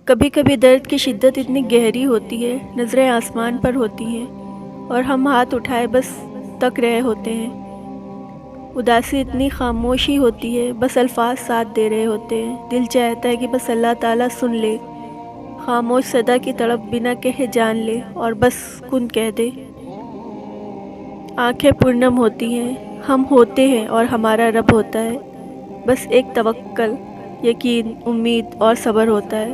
کبھی کبھی درد کی شدت اتنی گہری ہوتی ہے، نظریں آسمان پر ہوتی ہیں اور ہم ہاتھ اٹھائے بس تک رہے ہوتے ہیں۔ اداسی اتنی خاموشی ہوتی ہے، بس الفاظ ساتھ دے رہے ہوتے ہیں۔ دل چاہتا ہے کہ بس اللہ تعالیٰ سن لے، خاموش صدا کی تڑپ بنا کہے جان لے اور بس کن کہہ دے۔ آنکھیں پرنم ہوتی ہیں، ہم ہوتے ہیں اور ہمارا رب ہوتا ہے۔ بس ایک توکل، یقین، امید اور صبر ہوتا ہے۔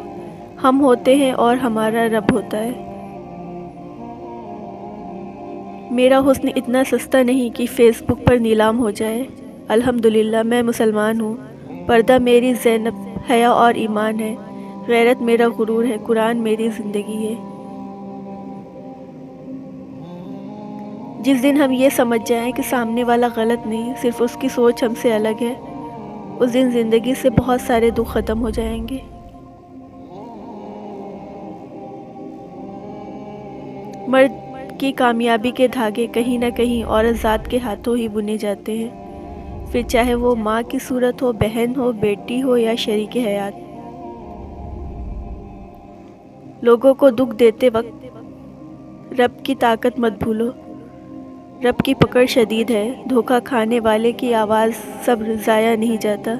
ہم ہوتے ہیں اور ہمارا رب ہوتا ہے۔ میرا حسن اتنا سستا نہیں کہ فیس بک پر نیلام ہو جائے۔ الحمدللہ میں مسلمان ہوں۔ پردہ میری زینب، حیا اور ایمان ہے۔ غیرت میرا غرور ہے، قرآن میری زندگی ہے۔ جس دن ہم یہ سمجھ جائیں کہ سامنے والا غلط نہیں، صرف اس کی سوچ ہم سے الگ ہے، اس دن زندگی سے بہت سارے دکھ ختم ہو جائیں گے۔ مرد کی کامیابی کے دھاگے کہیں نہ کہیں عورت ذات کے ہاتھوں ہی بنے جاتے ہیں، پھر چاہے وہ ماں کی صورت ہو، بہن ہو، بیٹی ہو یا شریک حیات۔ لوگوں کو دکھ دیتے وقت رب کی طاقت مت بھولو، رب کی پکڑ شدید ہے۔ دھوکہ کھانے والے کی آواز صبر ضائع نہیں جاتا۔